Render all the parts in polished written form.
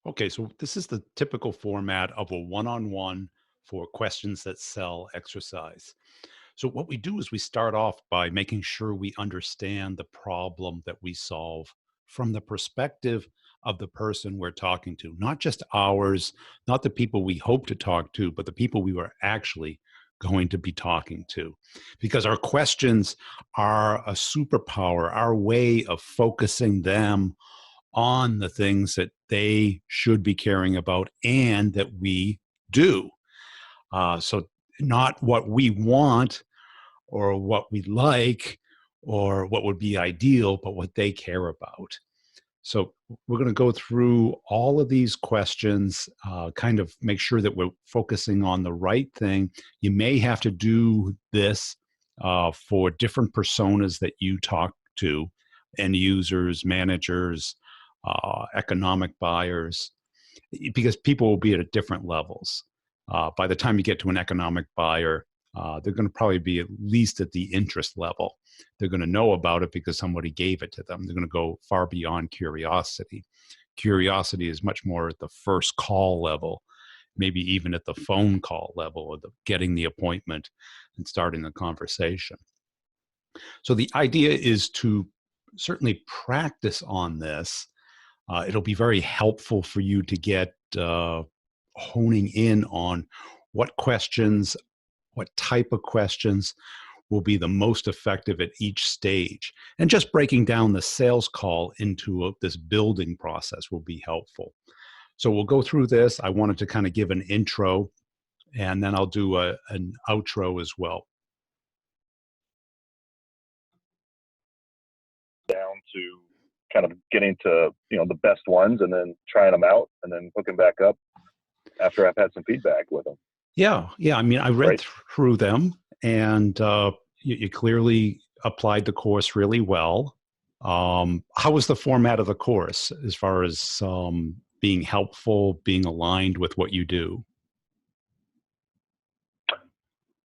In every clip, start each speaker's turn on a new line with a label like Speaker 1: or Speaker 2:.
Speaker 1: Okay, so this is the typical format of a one-on-one for questions that sell exercise. So what we do is we start off by making sure we understand the problem that we solve from the perspective of the person we're talking to, not just ours, not the people we hope to talk to, but the people we were actually going to be talking to. Because our questions are a superpower, our way of focusing them on the things that they should be caring about and that we do. So, not what we want or what we like or what would be ideal, but what they care about. So, we're going to go through all of these questions, kind of make sure that we're focusing on the right thing. You may have to do this for different personas that you talk to, end users, managers, economic buyers, because people will be at different levels. By the time you get to an economic buyer, they're going to probably be at least at the interest level. They're going to know about it because somebody gave it to them. They're going to go far beyond curiosity. Curiosity is much more at the first call level, maybe even at the phone call level, or the getting the appointment and starting the conversation. So the idea is to certainly practice on this. It'll be very helpful for you to get honing in on what questions, what type of questions will be the most effective at each stage. And just breaking down the sales call into this building process will be helpful. So we'll go through this. I wanted to kind of give an intro, and then I'll do an outro as well.
Speaker 2: Down to kind of getting to the best ones and then trying them out and then hooking back up after I've had some feedback with them.
Speaker 1: Yeah, yeah. I mean, I read
Speaker 2: Great.
Speaker 1: through them, and you clearly applied the course really well. How was the format of the course as far as being helpful, being aligned with what you do?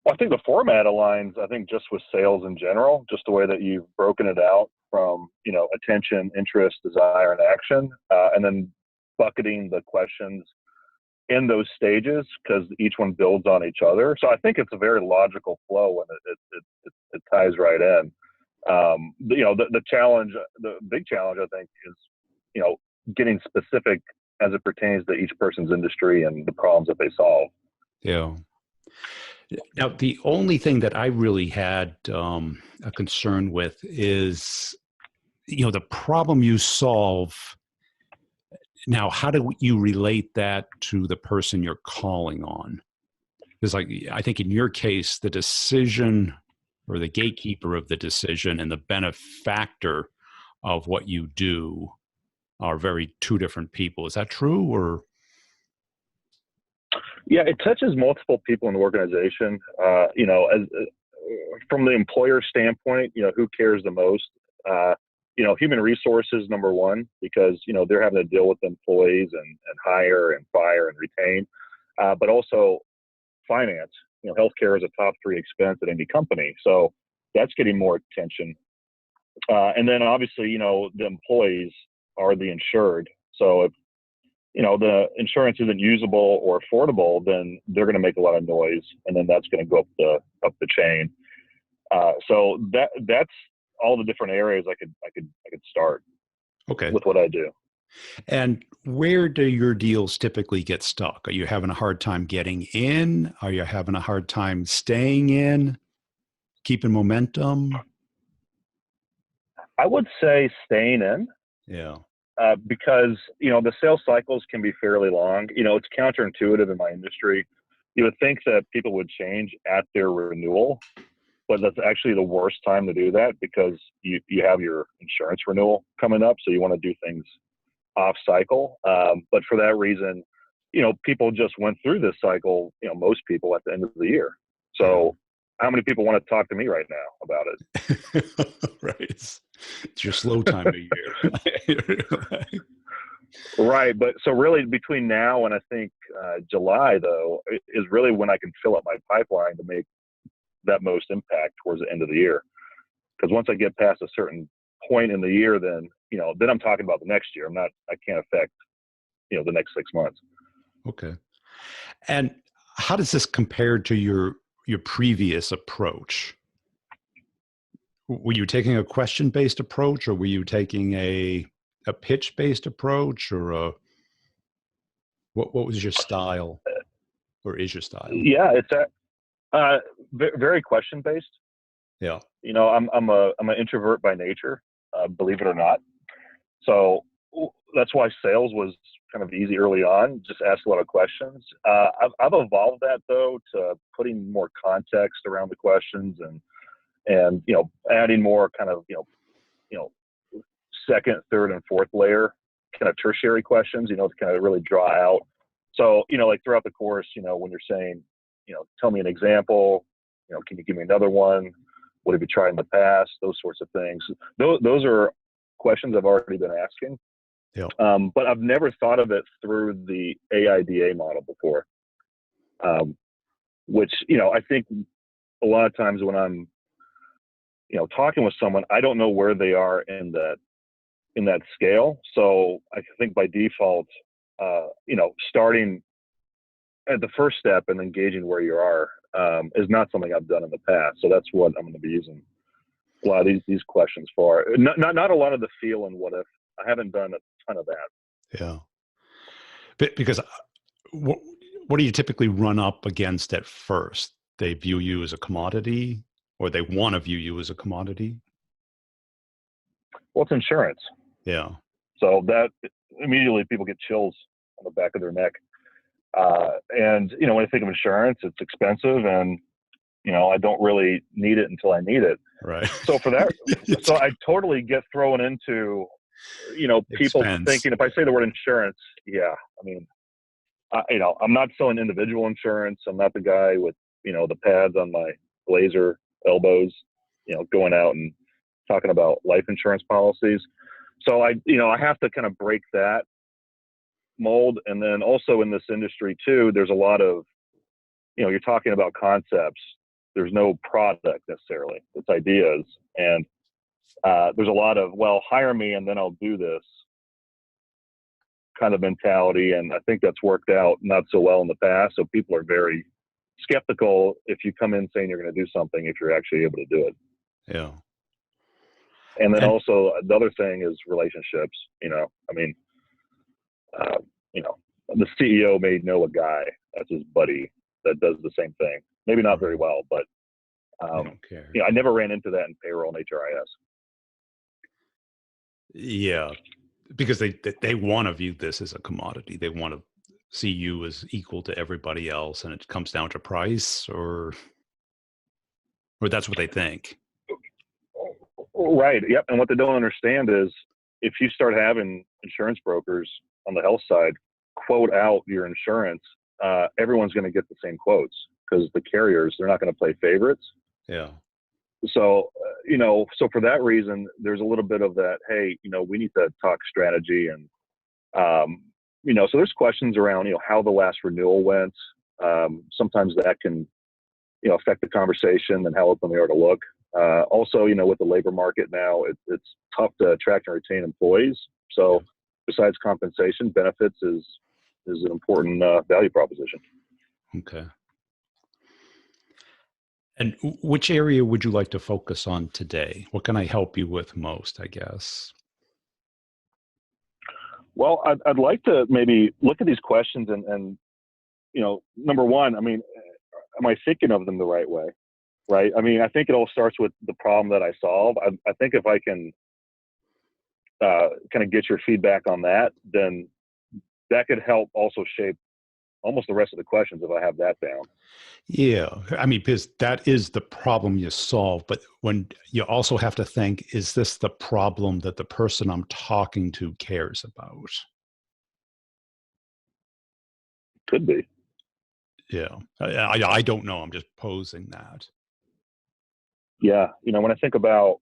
Speaker 2: Well, I think the format aligns, I think, just with sales in general, just the way that you've broken it out from, attention, interest, desire, and action, and then bucketing the questions in those stages because each one builds on each other. So I think it's a very logical flow and it ties right in. The challenge, the big challenge, I think, is, getting specific as it pertains to each person's industry and the problems that they solve.
Speaker 1: Yeah. Now, the only thing that I really had a concern with is, the problem you solve. Now, how do you relate that to the person you're calling on? Because, like, I think in your case, the decision or the gatekeeper of the decision and the benefactor of what you do are very two different people. Is that true? Or
Speaker 2: Yeah, it touches multiple people in the organization. As from the employer standpoint, who cares the most? Human resources, number one, because they're having to deal with employees and hire and fire and retain, but also finance. Healthcare is a top three expense at any company, so that's getting more attention. And then obviously, the employees are the insured. So if the insurance isn't usable or affordable, then they're going to make a lot of noise, and then that's going to go up the chain. So that's all the different areas I could start
Speaker 1: okay.
Speaker 2: with what I do.
Speaker 1: And where do your deals typically get stuck? Are you having a hard time getting in? Are you having a hard time staying in, keeping momentum?
Speaker 2: I would say staying in
Speaker 1: Yeah.
Speaker 2: because the sales cycles can be fairly long. It's counterintuitive in my industry. You would think that people would change at their renewal, but that's actually the worst time to do that because you have your insurance renewal coming up, so you want to do things off cycle. But for that reason, people just went through this cycle, most people at the end of the year.
Speaker 1: Yeah.
Speaker 2: So how many people want to talk to me right now about it?
Speaker 1: Right. It's your slow time of year.
Speaker 2: Right. But so really between now and I think July, though, is really when I can fill up my pipeline to make that most impact towards the end of the year. Because once I get past a certain point in the year, then I'm talking about the next year. I can't affect the next 6 months.
Speaker 1: Okay. And how does this compare to your previous approach? Were you taking a question-based approach, or were you taking a pitch-based approach, or what was your style, or is your style?
Speaker 2: Yeah, it's very question based.
Speaker 1: Yeah.
Speaker 2: I'm an introvert by nature, believe it or not. So that's why sales was kind of easy early on. Just ask a lot of questions. I've evolved that though to putting more context around the questions and adding more kind of second, third, and fourth layer kind of tertiary questions. To kind of really draw out. So like throughout the course, when you're saying, tell me an example. Can you give me another one? What have you tried in the past? Those sorts of things. Those are questions I've already been asking.
Speaker 1: Yeah.
Speaker 2: But I've never thought of it through the AIDA model before, which, I think a lot of times when I'm, talking with someone, I don't know where they are in that scale. So I think by default, starting at the first step and engaging where you are is not something I've done in the past. So that's what I'm going to be using a lot of these questions for. Not a lot of the feel and what if. I haven't done a ton of that.
Speaker 1: Yeah. Because what do you typically run up against at first? They view you as a commodity, or they want to view you as a commodity?
Speaker 2: Well, it's insurance.
Speaker 1: Yeah.
Speaker 2: So that immediately people get chills on the back of their neck. And, when I think of insurance, it's expensive and, I don't really need it until I need it.
Speaker 1: Right.
Speaker 2: So for that, so I totally get thrown into, people
Speaker 1: Expense.
Speaker 2: thinking if I say the word insurance, yeah, I mean, I'm not selling individual insurance. I'm not the guy with, the pads on my blazer elbows, going out and talking about life insurance policies. So I have to kind of break that mold. And then also in this industry too, there's a lot of, you're talking about concepts. There's no product necessarily. It's ideas. And there's a lot of, well, hire me and then I'll do this kind of mentality. And I think that's worked out not so well in the past. So people are very skeptical if you come in saying you're going to do something, if you're actually able to do it.
Speaker 1: Yeah.
Speaker 2: And then also the other thing is relationships. The CEO may know a guy that's his buddy that does the same thing. Maybe not very well, but
Speaker 1: I don't care.
Speaker 2: I never ran into that in payroll and HRIS.
Speaker 1: Yeah, because they want to view this as a commodity. They want to see you as equal to everybody else, and it comes down to price, or that's what they think.
Speaker 2: Right. Yep. And what they don't understand is if you start having insurance brokers on the health side quote out your insurance, everyone's going to get the same quotes because the carriers, they're not going to play favorites.
Speaker 1: Yeah.
Speaker 2: So, so for that reason, there's a little bit of that, hey, we need to talk strategy and, so there's questions around, how the last renewal went. Sometimes that can, affect the conversation and how open they are to look. Also, with the labor market now, it's tough to attract and retain employees. So besides compensation, benefits is an important value proposition.
Speaker 1: Okay. And which area would you like to focus on today? What can I help you with most, I guess?
Speaker 2: Well, I'd like to maybe look at these questions and number one, I mean, am I thinking of them the right way? Right. I mean, I think it all starts with the problem that I solve. I think if I can kind of get your feedback on that, then that could help also shape almost the rest of the questions if I have that down.
Speaker 1: Yeah. I mean, because that is the problem you solve. But when you also have to think, is this the problem that the person I'm talking to cares about?
Speaker 2: Could be.
Speaker 1: Yeah. I don't know. I'm just posing that.
Speaker 2: Yeah. When I think about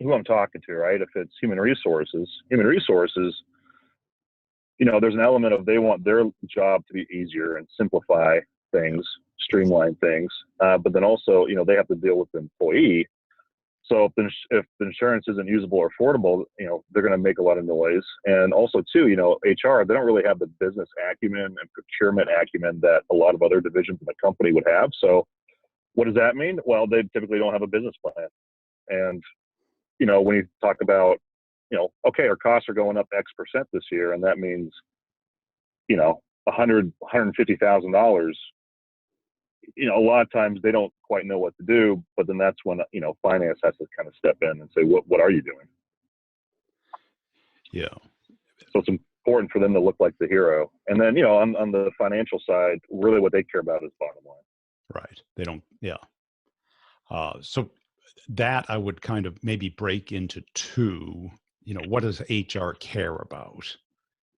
Speaker 2: who I'm talking to, right? If it's human resources, there's an element of they want their job to be easier and simplify things, streamline things. But then also, they have to deal with the employee So if the insurance isn't usable or affordable, they're going to make a lot of noise. And also too, HR, they don't really have the business acumen and procurement acumen that a lot of other divisions in the company would have. So what does that mean? Well, they typically don't have a business plan. And, when you talk about, okay, our costs are going up X% this year, and that means, $150,000, a lot of times they don't quite know what to do, but then that's when, finance has to kind of step in and say, what are you doing?
Speaker 1: Yeah.
Speaker 2: So it's important for them to look like the hero. And then, on the financial side, really what they care about is bottom line.
Speaker 1: Right. They don't, yeah. So that I would kind of maybe break into two. What does HR care about?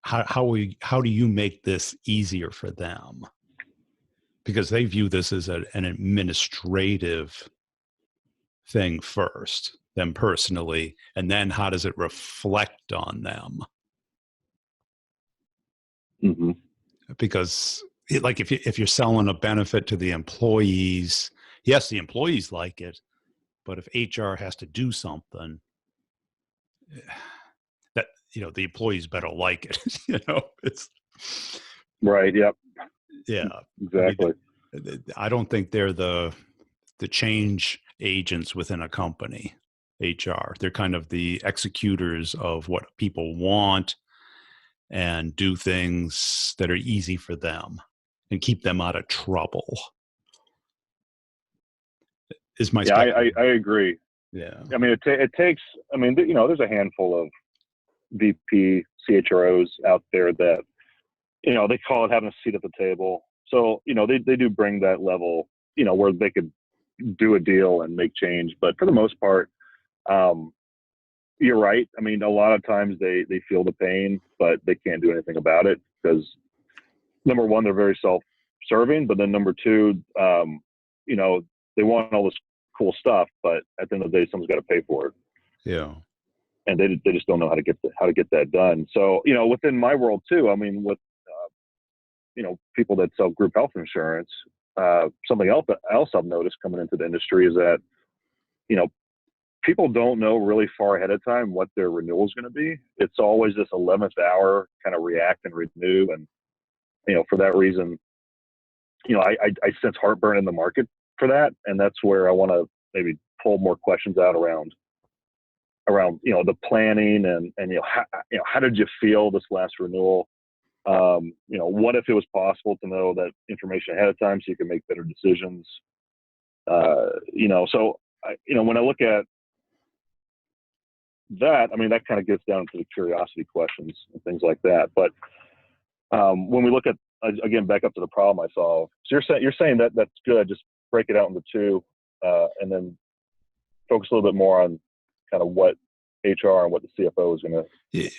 Speaker 1: How do you make this easier for them? Because they view this as an administrative thing first, them personally, and then how does it reflect on them?
Speaker 2: Mm-hmm.
Speaker 1: Because like if you're selling a benefit to the employees, yes, the employees like it, but if HR has to do something, that the employees better like it. It's
Speaker 2: right. Yep.
Speaker 1: Yeah,
Speaker 2: exactly.
Speaker 1: I don't think they're the change agents within a company. HR, they're kind of the executors of what people want and do things that are easy for them and keep them out of trouble. Is my
Speaker 2: I agree.
Speaker 1: Yeah.
Speaker 2: I mean, it takes. I mean, there's a handful of VP CHROs out there that they call it having a seat at the table. So they do bring that level, where they could do a deal and make change. But for the most part, you're right. I mean, a lot of times they feel the pain, but they can't do anything about it because number one, they're very self-serving, but then number two, they want all this cool stuff, but at the end of the day, someone's got to pay for it.
Speaker 1: Yeah.
Speaker 2: And they just don't know how to get that done. So, within my world too, I mean, with, people that sell group health insurance, something else I've noticed coming into the industry is that, people don't know really far ahead of time what their renewal is going to be. It's always this 11th hour kind of react and renew. And, for that reason, I sense heartburn in the market for that. And that's where I want to maybe pull more questions out around, the planning and how did you feel this last renewal? What if it was possible to know that information ahead of time so you can make better decisions? So when I look at that, I mean, that kind of gets down to the curiosity questions and things like that. But when we look at, again, back up to the problem I solve, so you're saying that that's good. Just break it out into two, and then focus a little bit more on kind of what HR and what the CFO is going to.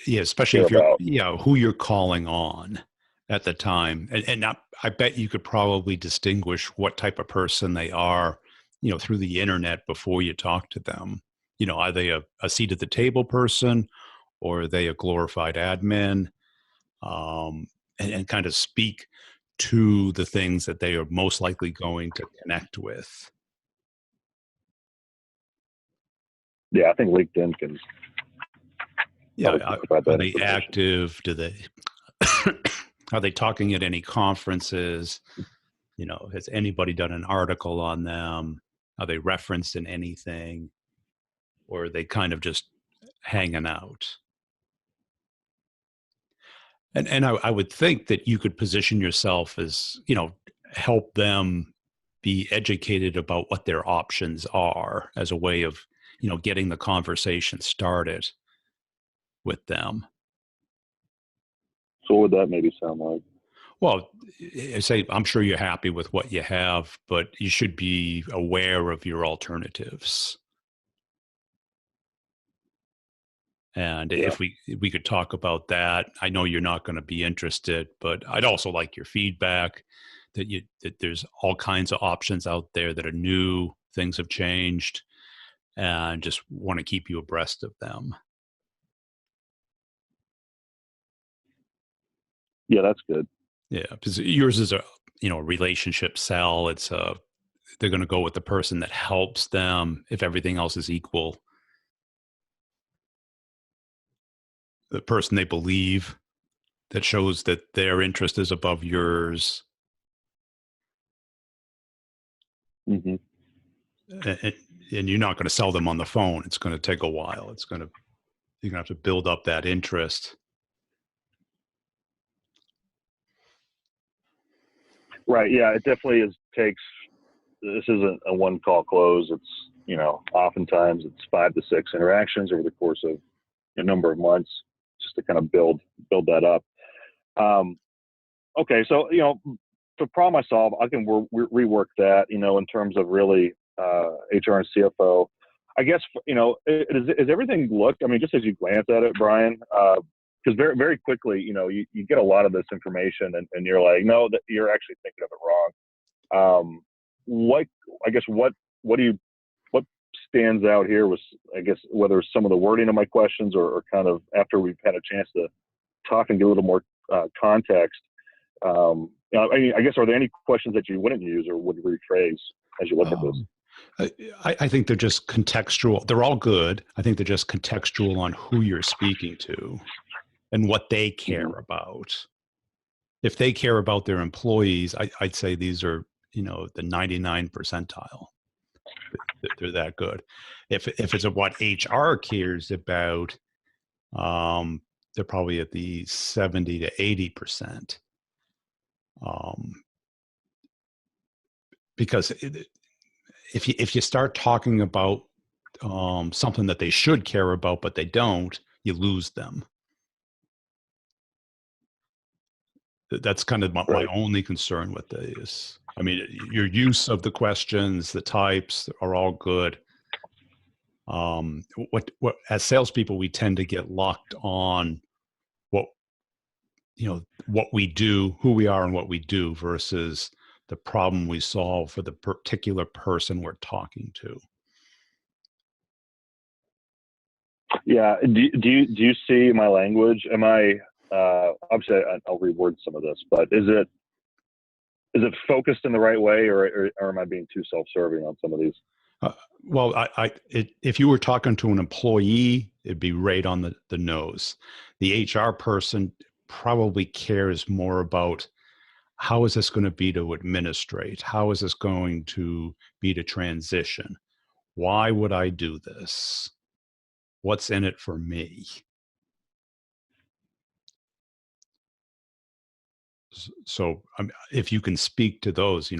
Speaker 1: Yeah, especially if you're, who you're calling on at the time. And not, I bet you could probably distinguish what type of person they are, through the internet before you talk to them. Are they a seat at the table person, or are they a glorified admin? And kind of speak to the things that they are most likely going to connect with.
Speaker 2: Yeah, I think LinkedIn can.
Speaker 1: Yeah, are they active? Do they are they talking at any conferences? Has anybody done an article on them? Are they referenced in anything? Or are they kind of just hanging out? And I would think that you could position yourself as, help them be educated about what their options are as a way of, getting the conversation started with them.
Speaker 2: So what would that maybe sound like?
Speaker 1: Well, say, I'm sure you're happy with what you have, but you should be aware of your alternatives. And if we could talk about that, I know you're not going to be interested, but I'd also like your feedback that there's all kinds of options out there that are new, things have changed, and just want to keep you abreast of them.
Speaker 2: Yeah, that's good.
Speaker 1: Yeah, because yours is a relationship sell. It's they're going to go with the person that helps them if everything else is equal. The person they believe, that shows that their interest is above yours.
Speaker 2: Mm-hmm.
Speaker 1: And you're not going to sell them on the phone. It's going to take a while. You're going to have to build up that interest.
Speaker 2: Right. Yeah. It definitely takes, this isn't a one call close. It's, oftentimes it's 5 to 6 interactions over the course of a number of months just to kind of build that up. Okay. So, the problem I solve, I can rework that, in terms of really HR and CFO. I guess, is everything looked, I mean, just as you glance at it, Brian, because very, very quickly, you get a lot of this information and you're like, no, that you're actually thinking of it wrong. What stands out here was, I guess, whether it's some of the wording of my questions or kind of after we've had a chance to talk and get a little more context. I guess, are there any questions that you wouldn't use or would rephrase as you look at this?
Speaker 1: I think they're just contextual. They're all good. I think they're just contextual on who you're speaking to and what they care about. If they care about their employees, I'd say these are, the 99 percentile. They're that good. If it's what HR cares about, they're probably at the 70 to 80%. Because if you start talking about something that they should care about but they don't, you lose them. That's kind of my only concern with this. I mean, your use of the questions, the types are all good. What as salespeople, we tend to get locked on what we do, who we are, and what we do versus the problem we solve for the particular person we're talking to.
Speaker 2: Yeah. Do you see my language? Am I obviously I'll reword some of this, but is it focused in the right way, or am I being too self-serving on some of these?
Speaker 1: Well, if you were talking to an employee, it'd be right on the nose. The HR person probably cares more about how is this going to be to administrate? How is this going to be to transition? Why would I do this? What's in it for me? So if you can speak to those,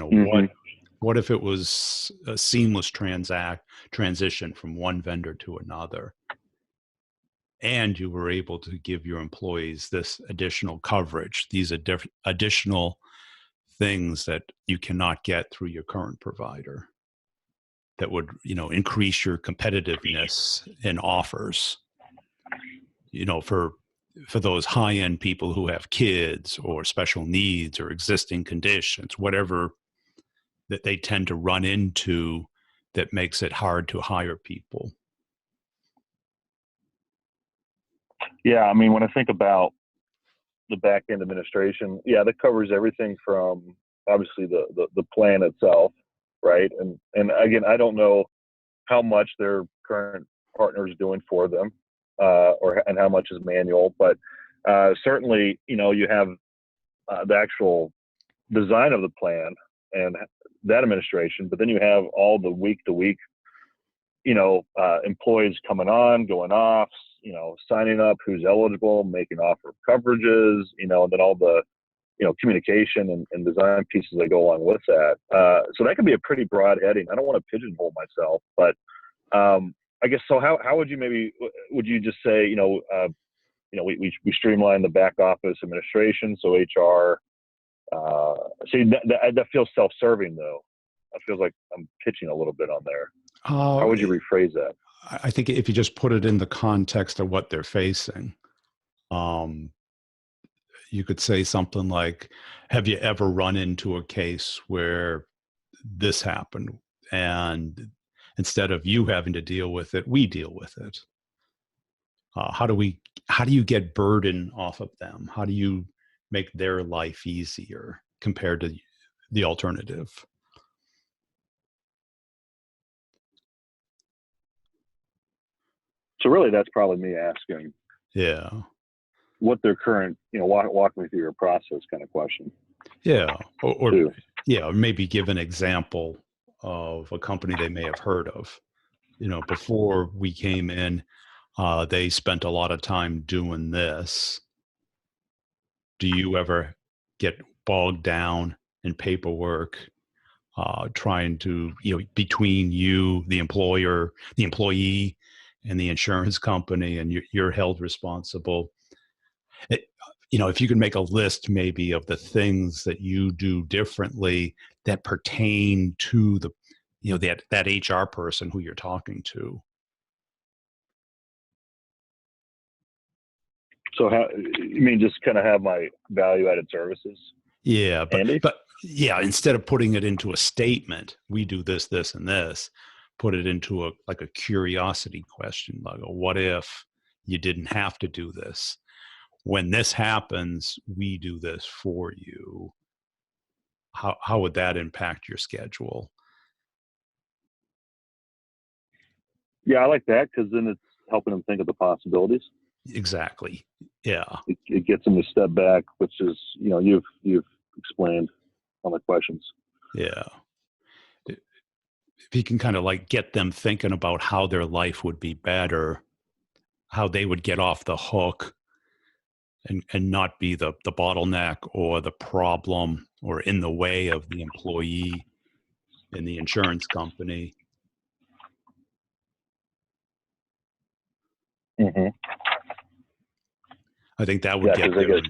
Speaker 1: what if it was a seamless transition from one vendor to another, and you were able to give your employees this additional coverage, these additional things that you cannot get through your current provider, that would, increase your competitiveness in offers, for those high-end people who have kids or special needs or existing conditions, whatever that they tend to run into that makes it hard to hire people.
Speaker 2: Yeah, I mean, when I think about the back end administration, yeah, that covers everything from obviously the plan itself, right? And again, I don't know how much their current partner is doing for them, and how much is manual, but certainly, you have the actual design of the plan and that administration, but then you have all the week to week, employees coming on, going off, signing up, who's eligible, making offer coverages, and then all the, communication and design pieces that go along with that. So that can be a pretty broad heading. I don't want to pigeonhole myself, but I guess so. How would you just say, we streamline the back office administration, so HR. See, that feels self-serving though. It feels like I'm pitching a little bit on there. How would you rephrase that?
Speaker 1: I think if you just put it in the context of what they're facing, you could say something like, have you ever run into a case where this happened, and instead of you having to deal with it, we deal with it? How do you get burden off of them? How do you make their life easier compared to the alternative?
Speaker 2: So really, that's probably me asking
Speaker 1: Yeah.
Speaker 2: what their current, walk me through your process kind of question
Speaker 1: Yeah. Or
Speaker 2: too.
Speaker 1: yeah, or maybe give an example of a company they may have heard of. Before we came in, they spent a lot of time doing this. Do you ever get bogged down in paperwork, trying to, between you, the employer, the employee, and the insurance company, and you're held responsible? It, if you could make a list maybe of the things that you do differently that pertain to the, that HR person who you're talking to.
Speaker 2: So how you mean just kind of have my value added services
Speaker 1: Yeah,
Speaker 2: handy?
Speaker 1: but yeah, instead of putting it into a statement, we do this, this, and this, put it into a curiosity question, like a what if you didn't have to do this? When this happens, we do this for you. How would that impact your schedule?
Speaker 2: Yeah, I like that because then it's helping them think of the possibilities.
Speaker 1: Exactly. Yeah.
Speaker 2: It gets them to step back, which is you've explained all my questions.
Speaker 1: Yeah. If you can kind of like get them thinking about how their life would be better, how they would get off the hook and not be the bottleneck or the problem or in the way of the employee in the insurance company.
Speaker 2: Mm-hmm.
Speaker 1: I think that would
Speaker 2: Yeah,
Speaker 1: get
Speaker 2: because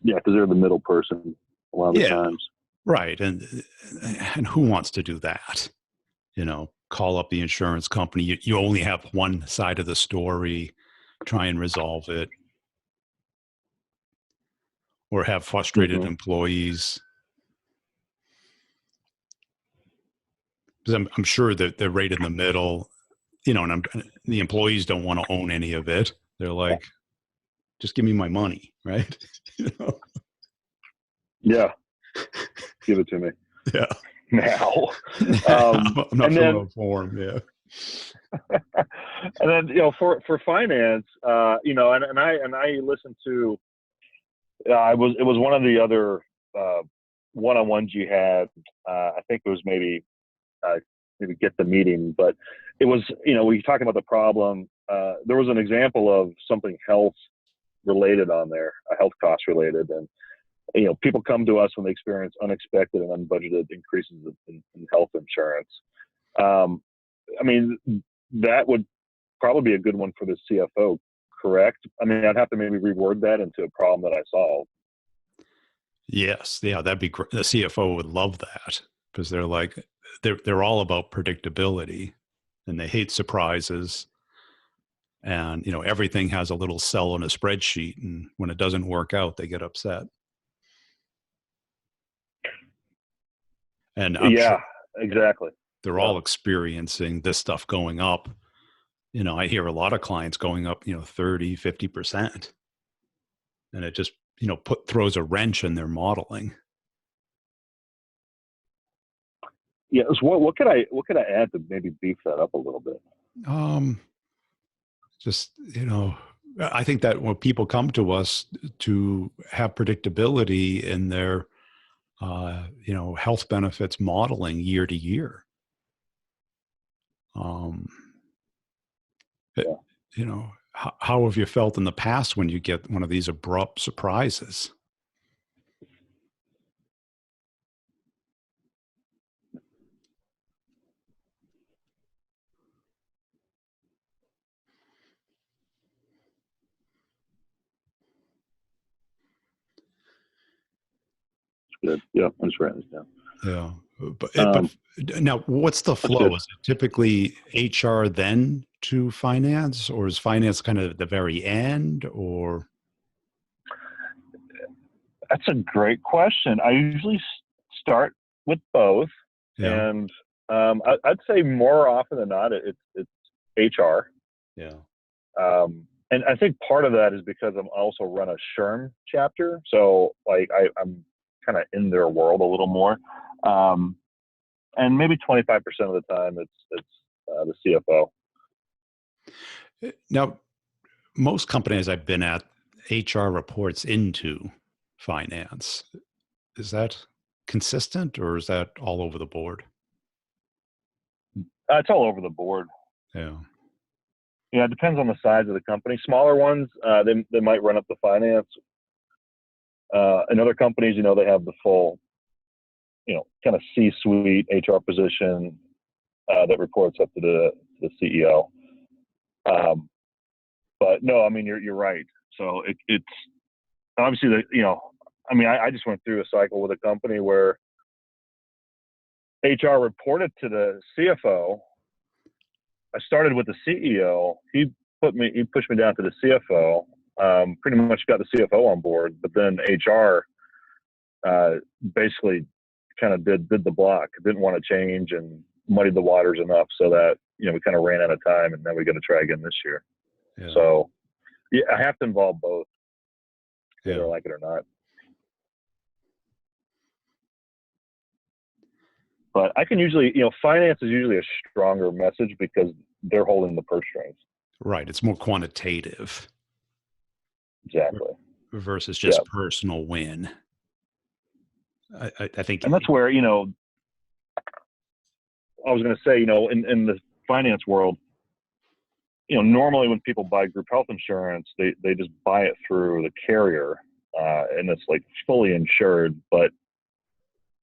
Speaker 1: them.
Speaker 2: they're the middle person a lot of the
Speaker 1: Yeah,
Speaker 2: times.
Speaker 1: right. And who wants to do that? Call up the insurance company. You only have one side of the story, try and resolve it, or have frustrated
Speaker 2: Mm-hmm.
Speaker 1: employees. Because I'm sure that they're right in the middle, and the employees don't want to own any of it. They're like, just give me my money, right?
Speaker 2: Yeah, give it to me
Speaker 1: Yeah.
Speaker 2: now.
Speaker 1: I'm not
Speaker 2: And
Speaker 1: filling
Speaker 2: then
Speaker 1: out a form. Yeah.
Speaker 2: and then for finance, and I listened to. It was one of the other one-on-ones you had. I think it was maybe get the meeting, but it was we talking about the problem. There was an example of something health related on there, health cost related, and people come to us when they experience unexpected and unbudgeted increases in health insurance. I mean, that would probably be a good one for the CFO, correct? I mean, I'd have to maybe reword that into a problem that I solve.
Speaker 1: Yes. Yeah. That'd be great. The CFO would love that because they're all about predictability and they hate surprises. And, everything has a little cell in a spreadsheet. And when it doesn't work out, they get upset. And I'm sure
Speaker 2: Yeah, exactly.
Speaker 1: they're
Speaker 2: Yeah.
Speaker 1: all experiencing this stuff going up. I hear a lot of clients going up, 30, 50%. And it just, throws a wrench in their modeling.
Speaker 2: Yeah. So what could I add to maybe beef that up a little bit?
Speaker 1: Um, just, I think that when people come to us to have predictability in their, health benefits modeling year to year, um, it-
Speaker 2: Yeah.
Speaker 1: how have you felt in the past when you get one of these abrupt surprises?
Speaker 2: Good. Yeah. I'm just writing this down.
Speaker 1: Yeah. But,
Speaker 2: Um,
Speaker 1: now what's the
Speaker 2: that's
Speaker 1: flow?
Speaker 2: good.
Speaker 1: Is it typically HR then to finance, or is finance kind of at the very end, or?
Speaker 2: That's a great question. I usually start with both,
Speaker 1: Yeah.
Speaker 2: and I'd say more often than not, it's HR.
Speaker 1: Yeah.
Speaker 2: And I think part of that is because I'm also run a SHRM chapter, so like I'm kind of in their world a little more. And maybe 25% of the time, it's the CFO.
Speaker 1: Now, most companies I've been at, HR reports into finance. Is that consistent or is that all over the board?
Speaker 2: It's all over the board.
Speaker 1: Yeah.
Speaker 2: Yeah, it depends on the size of the company. Smaller ones, they might run up the finance. In other companies, they have the full, kind of C-suite HR position that reports up to the CEO. But no, I mean, you're right. So it's obviously I just went through a cycle with a company where HR reported to the CFO. I started with the CEO. He pushed me down to the CFO. Pretty much got the CFO on board, but then HR basically kind of did the block. Didn't want to change and muddied the waters enough so that we kind of ran out of time, and then we got to try again this year. Yeah. So yeah, I have to involve both, whether I like it or not. But I can usually, finance is usually a stronger message because they're holding the purse strings.
Speaker 1: Right. It's more quantitative.
Speaker 2: Exactly.
Speaker 1: Versus just personal win. I think.
Speaker 2: And that's where, I was going to say, in the finance world, normally when people buy group health insurance, they just buy it through the carrier, and it's like fully insured. But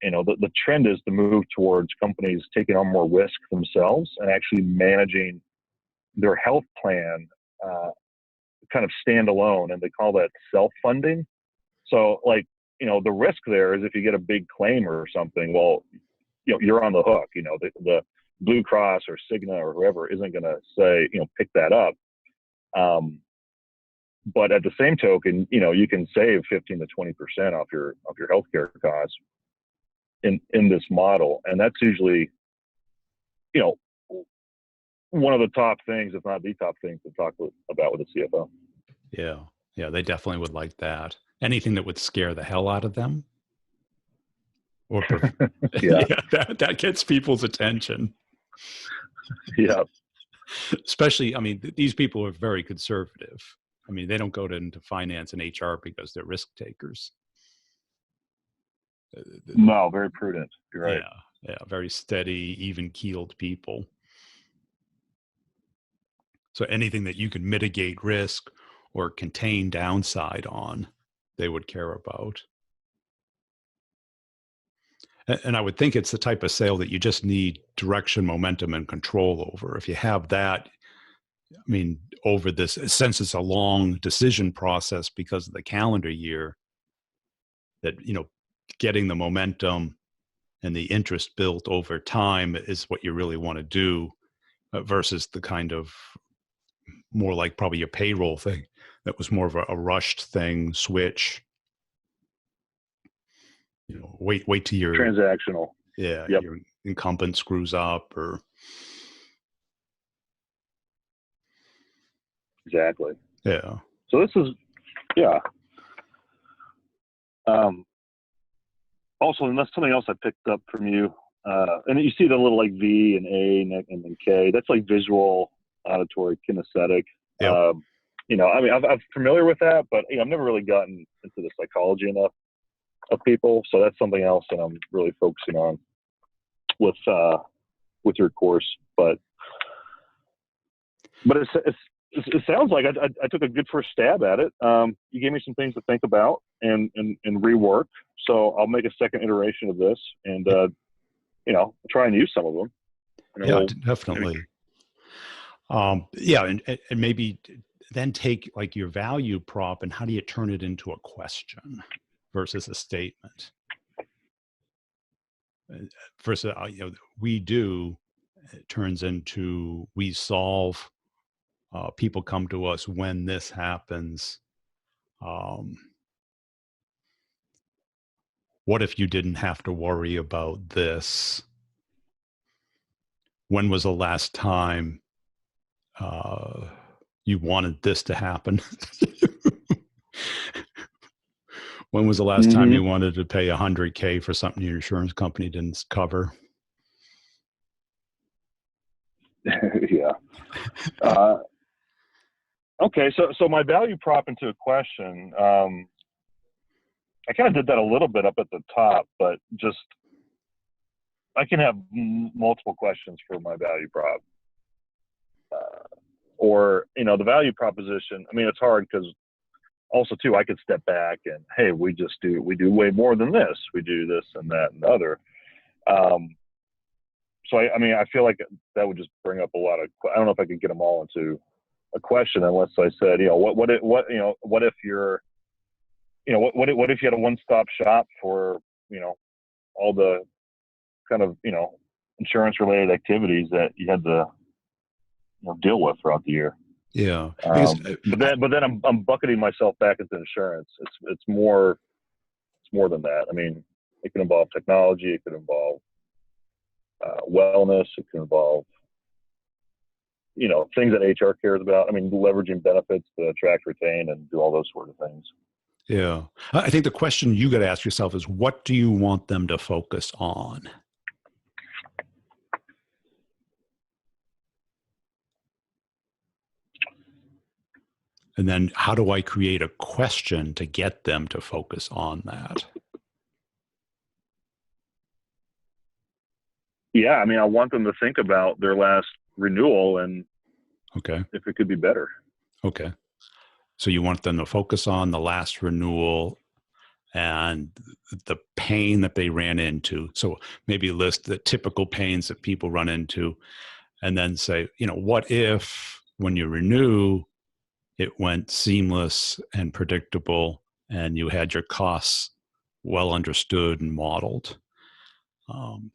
Speaker 2: the trend is to move towards companies taking on more risk themselves and actually managing their health plan kind of standalone, and they call that self-funding. So the risk there is if you get a big claim or something, well, you're on the hook. The Blue Cross or Cigna or whoever isn't going to say, pick that up. But at the same token, you can save 15 to 20% off your healthcare costs in this model. And that's usually, one of the top things, if not the top thing to talk about with the CFO.
Speaker 1: Yeah. Yeah. They definitely would like that. Anything that would scare the hell out of them. Or that gets people's attention.
Speaker 2: Yeah.
Speaker 1: Especially, I mean, these people are very conservative. I mean, they don't go into finance and HR because they're risk takers.
Speaker 2: No, very prudent. You're right.
Speaker 1: Yeah, very steady, even-keeled people. So anything that you can mitigate risk or contain downside on, they would care about. And I would think it's the type of sale that you just need direction, momentum, and control over. If you have that, I mean, over this, since it's a long decision process because of the calendar year, that, getting the momentum and the interest built over time is what you really want to do, versus the kind of more like probably your payroll thing that was more of a rushed thing, switch. Wait till your
Speaker 2: transactional.
Speaker 1: Yeah. Yep. Your incumbent screws up or.
Speaker 2: Exactly.
Speaker 1: Yeah.
Speaker 2: So this is, also, and that's something else I picked up from you. And you see the little like V and A and then K. That's like visual, auditory, kinesthetic.
Speaker 1: Yep.
Speaker 2: I mean, I'm familiar with that, but I've never really gotten into the psychology enough of people. So that's something else that I'm really focusing on with your course. But it sounds like I took a good first stab at it. You gave me some things to think about and rework. So I'll make a second iteration of this and, try and use some of them.
Speaker 1: Yeah, definitely. And maybe then take like your value prop and how do you turn it into a question versus a statement? Versus, we do, it turns into we solve. People come to us when this happens. What if you didn't have to worry about this? When was the last time you wanted this to happen? When was the last time you wanted to pay $100K for something your insurance company didn't cover?
Speaker 2: Yeah. Uh, okay. So my value prop into a question. I kind of did that a little bit up at the top, but just I can have multiple questions for my value prop. Or the value proposition. I mean, it's hard because also too I could step back and, hey, we do way more than this. We do this and that and the other. So I mean, I feel like that would just bring up a lot of. I don't know if I could get them all into a question unless I said, what if you're, what if you had a one-stop shop for, all the kind of, insurance-related activities that you had to deal with throughout the year.
Speaker 1: Yeah. Because,
Speaker 2: but then I'm bucketing myself back into insurance. It's more than that. I mean, it can involve technology. It can involve wellness. It can involve things that HR cares about. I mean, leveraging benefits to attract, retain, and do all those sort of things.
Speaker 1: Yeah. I think the question you got to ask yourself is, what do you want them to focus on? And then how do I create a question to get them to focus on that?
Speaker 2: Yeah. I mean, I want them to think about their last renewal and if it could be better.
Speaker 1: Okay. So you want them to focus on the last renewal and the pain that they ran into. So maybe list the typical pains that people run into and then say, what if when you renew, it went seamless and predictable and you had your costs well understood and modeled.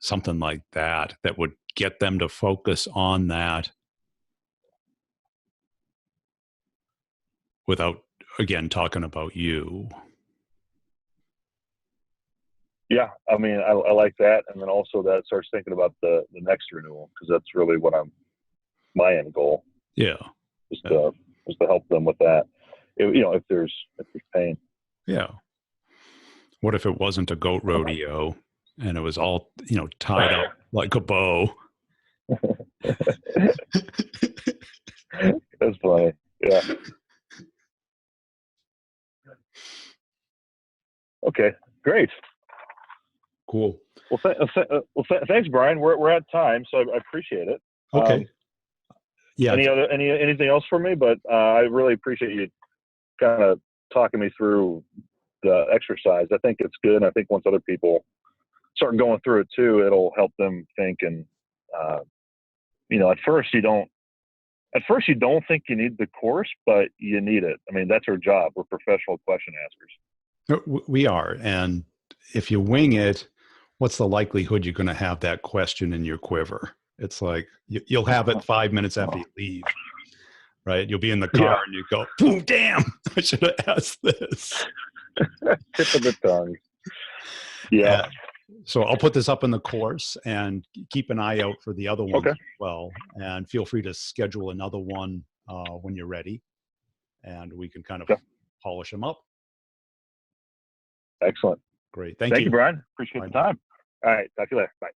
Speaker 1: Something like that would get them to focus on that without, again, talking about you.
Speaker 2: Yeah, I mean, I like that, and then also that starts thinking about the next renewal, because that's really what my end goal.
Speaker 1: Yeah,
Speaker 2: is to help them with that. If there's pain.
Speaker 1: Yeah. What if it wasn't a goat rodeo and it was all tied up like a bow?
Speaker 2: That's funny. Yeah. Okay. Great.
Speaker 1: Cool.
Speaker 2: Well, thanks, Brian. We're at time, so I appreciate it.
Speaker 1: Okay. Yeah.
Speaker 2: Anything else for me? But I really appreciate you kind of talking me through the exercise. I think it's good. And I think once other people start going through it too, it'll help them think. And at first you don't think you need the course, but you need it. I mean, that's our job. We're professional question askers.
Speaker 1: We are. And if you wing it, what's the likelihood you're going to have that question in your quiver? It's like you'll have it 5 minutes after you leave, right? You'll be in the car and you go, "Boom, damn, I should have asked this."
Speaker 2: Tip of the tongue. Yeah.
Speaker 1: So I'll put this up in the course and keep an eye out for the other ones as well. And feel free to schedule another one when you're ready, and we can kind of polish them up.
Speaker 2: Excellent.
Speaker 1: Great.
Speaker 2: Thank you, Brian. Appreciate the time. All right. Talk to you later. Bye.